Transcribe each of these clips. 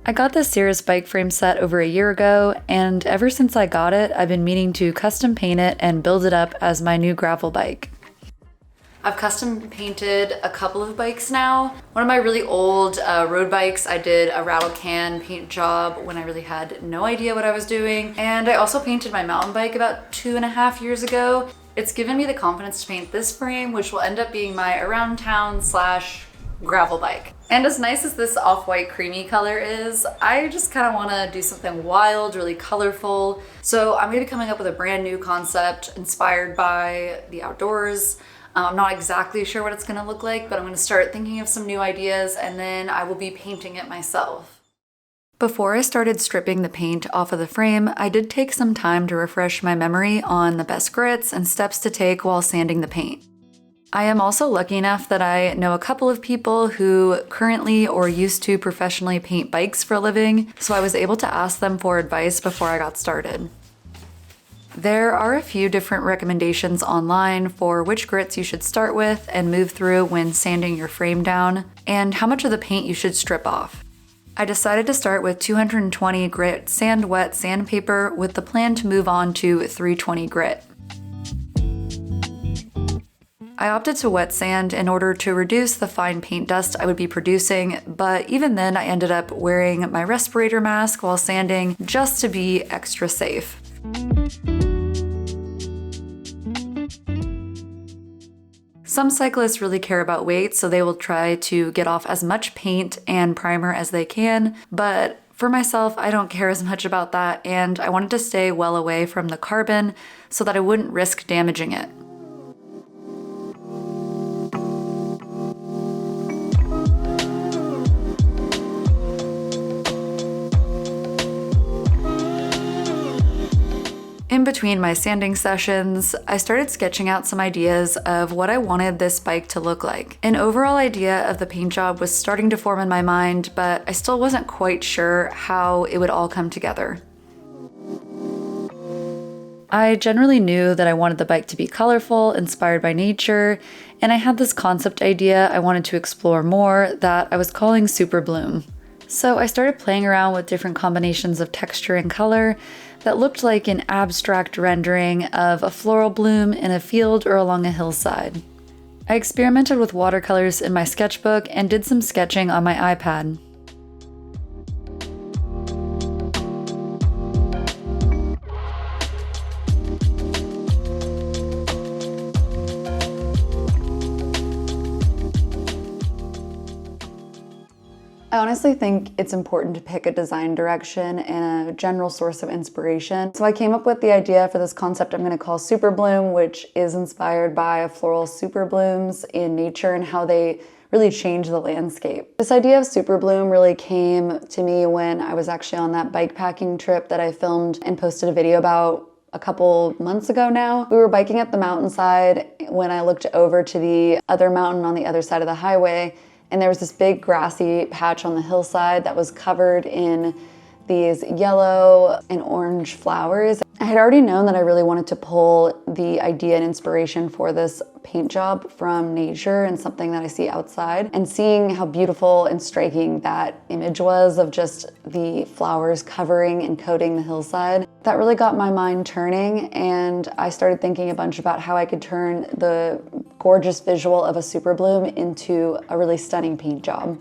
I got this Cirrus bike frame set over a year ago, and ever since I got it, I've been meaning to custom paint it and build it up as my new gravel bike. I've custom painted a couple of bikes now. One of my really old road bikes, I did a rattle can paint job when I really had no idea what I was doing. And I also painted my mountain bike about 2.5 years ago. It's given me the confidence to paint this frame, which will end up being my around town / gravel bike. And as nice as this off-white creamy color is, I just kind of want to do something wild, really colorful. So I'm going to be coming up with a brand new concept inspired by the outdoors. I'm not exactly sure what it's going to look like, but I'm going to start thinking of some new ideas and then I will be painting it myself. Before I started stripping the paint off of the frame, I did take some time to refresh my memory on the best grits and steps to take while sanding the paint. I am also lucky enough that I know a couple of people who currently or used to professionally paint bikes for a living, so I was able to ask them for advice before I got started. There are a few different recommendations online for which grits you should start with and move through when sanding your frame down, and how much of the paint you should strip off. I decided to start with 220 grit sand wet sandpaper with the plan to move on to 320 grit. I opted to wet sand in order to reduce the fine paint dust I would be producing, but even then I ended up wearing my respirator mask while sanding just to be extra safe. Some cyclists really care about weight, so they will try to get off as much paint and primer as they can, but for myself, I don't care as much about that, and I wanted to stay well away from the carbon so that I wouldn't risk damaging it. In between my sanding sessions, I started sketching out some ideas of what I wanted this bike to look like. An overall idea of the paint job was starting to form in my mind, but I still wasn't quite sure how it would all come together. I generally knew that I wanted the bike to be colorful, inspired by nature, and I had this concept idea I wanted to explore more that I was calling Super Bloom. So I started playing around with different combinations of texture and color that looked like an abstract rendering of a floral bloom in a field or along a hillside. I experimented with watercolors in my sketchbook and did some sketching on my iPad. I honestly think it's important to pick a design direction and a general source of inspiration. So I came up with the idea for this concept I'm going to call Super Bloom, which is inspired by floral super blooms in nature and how they really change the landscape. This idea of Super Bloom really came to me when I was actually on that bike packing trip that I filmed and posted a video about a couple months ago now. We were biking up the mountainside when I looked over to the other mountain on the other side of the highway, and there was this big grassy patch on the hillside that was covered in these yellow and orange flowers. I had already known that I really wanted to pull the idea and inspiration for this paint job from nature and something that I see outside, and seeing how beautiful and striking that image was of just the flowers covering and coating the hillside. That really got my mind turning, and I started thinking a bunch about how I could turn the gorgeous visual of a super bloom into a really stunning paint job.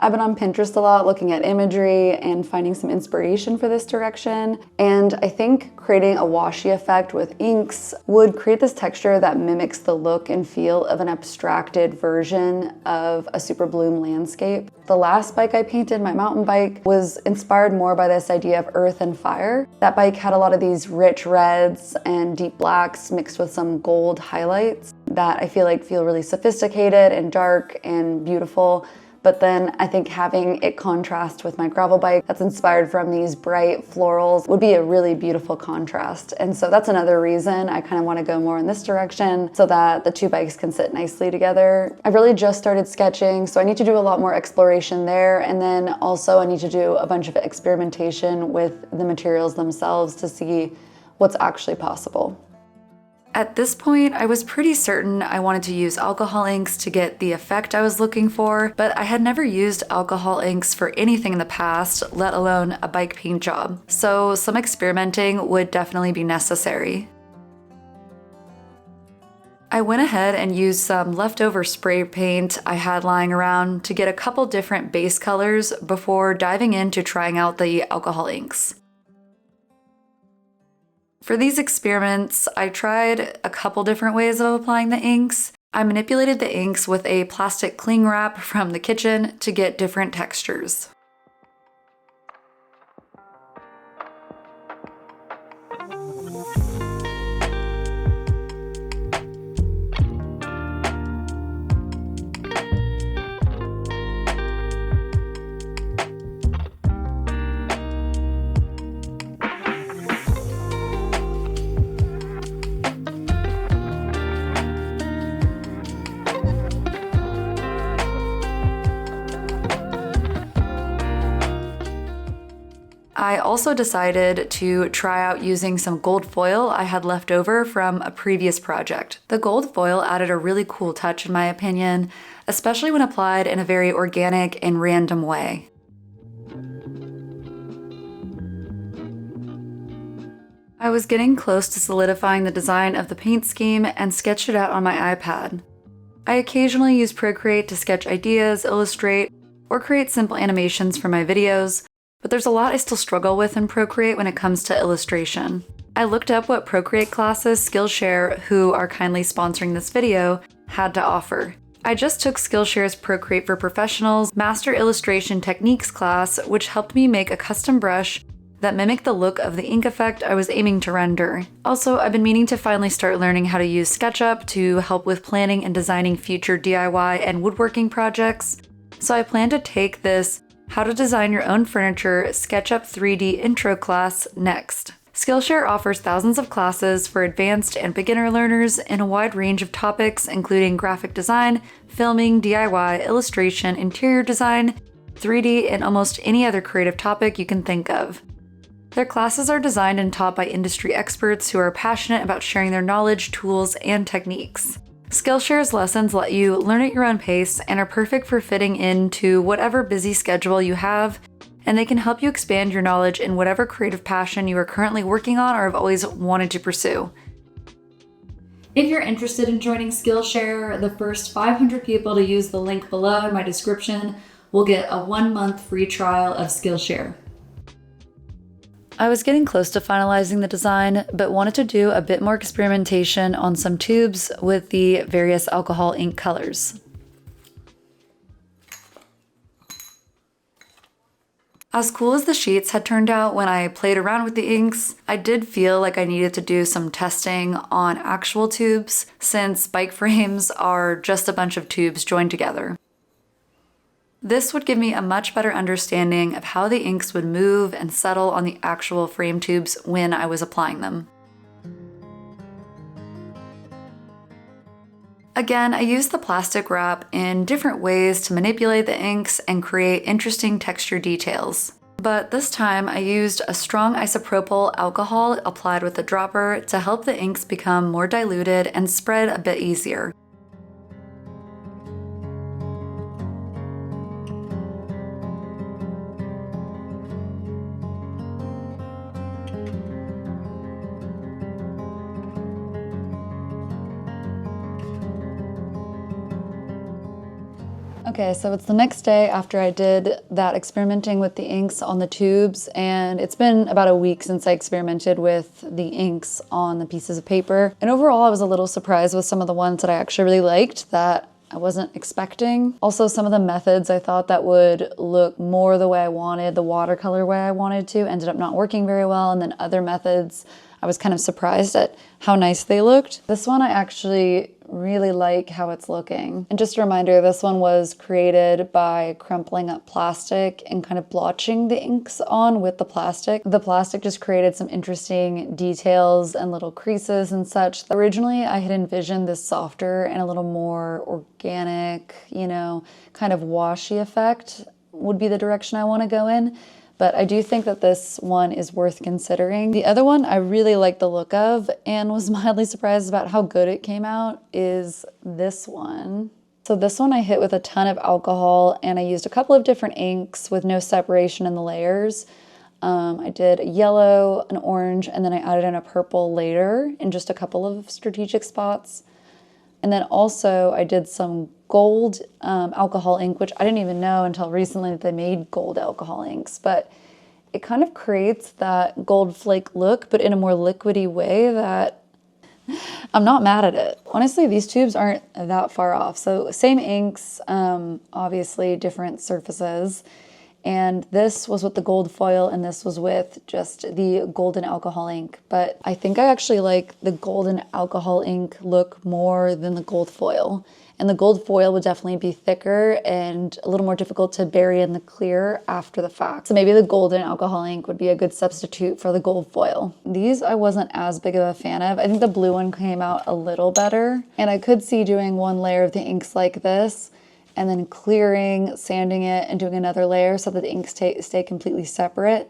I've been on Pinterest a lot looking at imagery and finding some inspiration for this direction, and I think creating a washi effect with inks would create this texture that mimics the look and feel of an abstracted version of a super bloom landscape. The last bike I painted, my mountain bike, was inspired more by this idea of earth and fire. That bike had a lot of these rich reds and deep blacks mixed with some gold highlights that I feel really sophisticated and dark and beautiful. But then I think having it contrast with my gravel bike that's inspired from these bright florals would be a really beautiful contrast. And so that's another reason I kind of want to go more in this direction so that the two bikes can sit nicely together. I've really just started sketching, so I need to do a lot more exploration there. And then also I need to do a bunch of experimentation with the materials themselves to see what's actually possible. At this point, I was pretty certain I wanted to use alcohol inks to get the effect I was looking for, but I had never used alcohol inks for anything in the past, let alone a bike paint job. So some experimenting would definitely be necessary. I went ahead and used some leftover spray paint I had lying around to get a couple different base colors before diving into trying out the alcohol inks. For these experiments, I tried a couple different ways of applying the inks. I manipulated the inks with a plastic cling wrap from the kitchen to get different textures. I also decided to try out using some gold foil I had left over from a previous project. The gold foil added a really cool touch in my opinion, especially when applied in a very organic and random way. I was getting close to solidifying the design of the paint scheme and sketched it out on my iPad. I occasionally use Procreate to sketch ideas, illustrate, or create simple animations for my videos, but there's a lot I still struggle with in Procreate when it comes to illustration. I looked up what Procreate classes Skillshare, who are kindly sponsoring this video, had to offer. I just took Skillshare's Procreate for Professionals Master Illustration Techniques class, which helped me make a custom brush that mimicked the look of the ink effect I was aiming to render. Also, I've been meaning to finally start learning how to use SketchUp to help with planning and designing future DIY and woodworking projects, so I plan to take this How to Design Your Own Furniture SketchUp 3D Intro class next. Skillshare offers thousands of classes for advanced and beginner learners in a wide range of topics, including graphic design, filming, DIY, illustration, interior design, 3D, and almost any other creative topic you can think of. Their classes are designed and taught by industry experts who are passionate about sharing their knowledge, tools, and techniques. Skillshare's lessons let you learn at your own pace and are perfect for fitting into whatever busy schedule you have, and they can help you expand your knowledge in whatever creative passion you are currently working on or have always wanted to pursue. If you're interested in joining Skillshare, the first 500 people to use the link below in my description will get a 1-month free trial of Skillshare. I was getting close to finalizing the design, but wanted to do a bit more experimentation on some tubes with the various alcohol ink colors. As cool as the sheets had turned out when I played around with the inks, I did feel like I needed to do some testing on actual tubes, since bike frames are just a bunch of tubes joined together. This would give me a much better understanding of how the inks would move and settle on the actual frame tubes when I was applying them. Again, I used the plastic wrap in different ways to manipulate the inks and create interesting texture details. But this time I used a strong isopropyl alcohol applied with a dropper to help the inks become more diluted and spread a bit easier. Okay, so it's the next day after I did that experimenting with the inks on the tubes, and it's been about a week since I experimented with the inks on the pieces of paper. And overall, I was a little surprised with some of the ones that I actually really liked that I wasn't expecting. Also, some of the methods I thought that would look more the way I wanted, the watercolor way I wanted to, ended up not working very well, and then other methods, I was kind of surprised at how nice they looked. This one I actually really like how it's looking. And just a reminder, this one was created by crumpling up plastic and kind of blotching the inks on with the plastic. The plastic just created some interesting details and little creases and such. Originally, I had envisioned this softer and a little more organic, kind of washy effect would be the direction I want to go in. but I do think that this one is worth considering. The other one I really like the look of and was mildly surprised about how good it came out is this one. So this one I hit with a ton of alcohol and I used a couple of different inks with no separation in the layers. I did a yellow, an orange, and then I added in a purple later in just a couple of strategic spots. And then also I did some gold alcohol ink, which I didn't even know until recently that they made gold alcohol inks, but it kind of creates that gold flake look, but in a more liquidy way that I'm not mad at it. Honestly, these tubes aren't that far off. So same inks, obviously different surfaces. And this was with the gold foil and this was with just the golden alcohol ink. But I think I actually like the golden alcohol ink look more than the gold foil. And the gold foil would definitely be thicker and a little more difficult to bury in the clear after the fact. So maybe the golden alcohol ink would be a good substitute for the gold foil. These I wasn't as big of a fan of. I think the blue one came out a little better. And I could see doing one layer of the inks like this and then clearing, sanding it, and doing another layer so that the inks stay completely separate,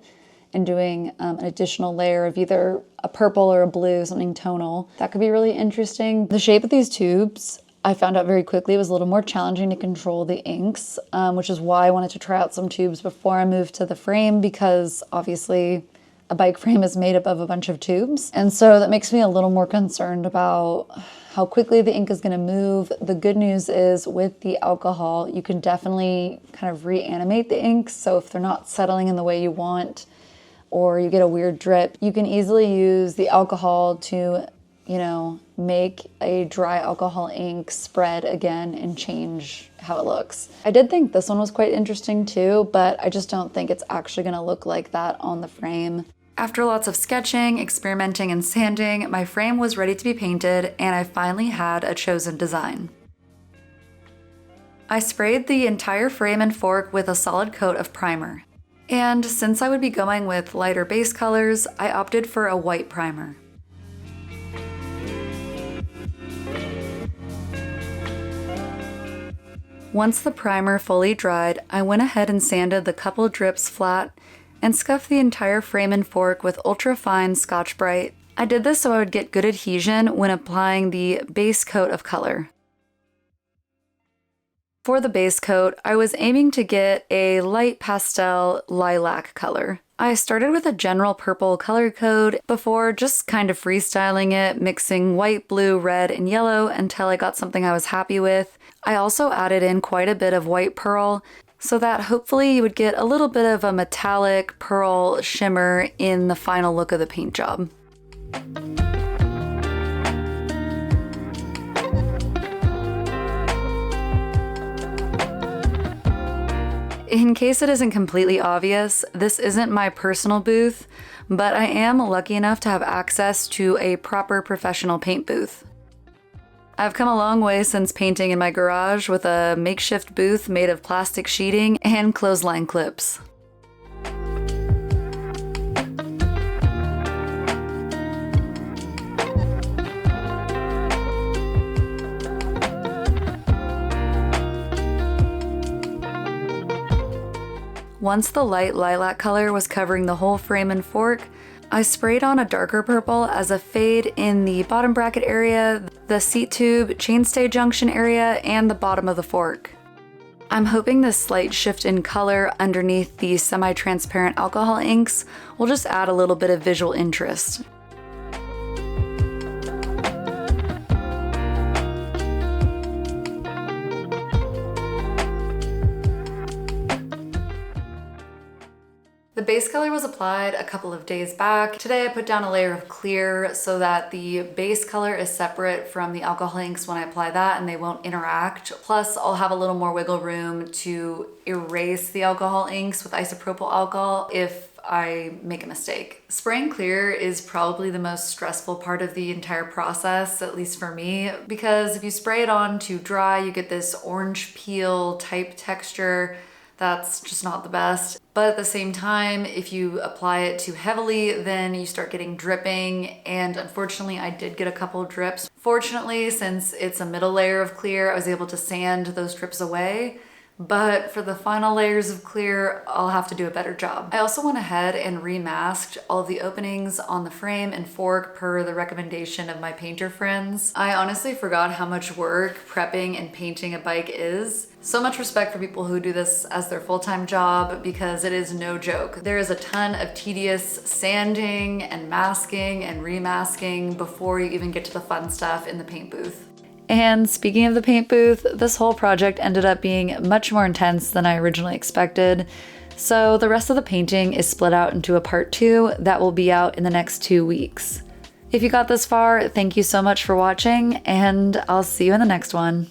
and doing an additional layer of either a purple or a blue, something tonal. That could be really interesting. The shape of these tubes, I found out very quickly, was a little more challenging to control the inks, which is why I wanted to try out some tubes before I moved to the frame, because obviously a bike frame is made up of a bunch of tubes. And so that makes me a little more concerned about how quickly the ink is going to move. The good news is with the alcohol, you can definitely kind of reanimate the inks. So if they're not settling in the way you want, or you get a weird drip, you can easily use the alcohol to, you know, make a dry alcohol ink spread again and change how it looks. I did think this one was quite interesting too, but I just don't think it's actually going to look like that on the frame. After lots of sketching, experimenting, and sanding, my frame was ready to be painted and I finally had a chosen design. I sprayed the entire frame and fork with a solid coat of primer. And since I would be going with lighter base colors, I opted for a white primer. Once the primer fully dried, I went ahead and sanded the couple drips flat and scuffed the entire frame and fork with ultra-fine Scotch-Brite. I did this so I would get good adhesion when applying the base coat of color. For the base coat, I was aiming to get a light pastel lilac color. I started with a general purple color code before just kind of freestyling it, mixing white, blue, red, and yellow until I got something I was happy with. I also added in quite a bit of white pearl so that hopefully you would get a little bit of a metallic pearl shimmer in the final look of the paint job. In case it isn't completely obvious, this isn't my personal booth, but I am lucky enough to have access to a proper professional paint booth. I've come a long way since painting in my garage with a makeshift booth made of plastic sheeting and clothesline clips. Once the light lilac color was covering the whole frame and fork, I sprayed on a darker purple as a fade in the bottom bracket area, the seat tube, chainstay junction area, and the bottom of the fork. I'm hoping this slight shift in color underneath the semi-transparent alcohol inks will just add a little bit of visual interest. The base color was applied a couple of days back. Today I put down a layer of clear so that the base color is separate from the alcohol inks when I apply that and they won't interact. Plus I'll have a little more wiggle room to erase the alcohol inks with isopropyl alcohol if I make a mistake. Spraying clear is probably the most stressful part of the entire process, at least for me, because if you spray it on too dry, you get this orange peel type texture. That's just not the best. But at the same time, if you apply it too heavily, then you start getting dripping. And unfortunately, I did get a couple of drips. Fortunately, since it's a middle layer of clear, I was able to sand those drips away. but for the final layers of clear, I'll have to do a better job. I also went ahead and remasked all of the openings on the frame and fork per the recommendation of my painter friends. I honestly forgot how much work prepping and painting a bike is. So much respect for people who do this as their full-time job because it is no joke. There is a ton of tedious sanding and masking and remasking before you even get to the fun stuff in the paint booth. And speaking of the paint booth, this whole project ended up being much more intense than I originally expected. So the rest of the painting is split out into a part 2 that will be out in the next 2 weeks. If you got this far, thank you so much for watching, and I'll see you in the next one.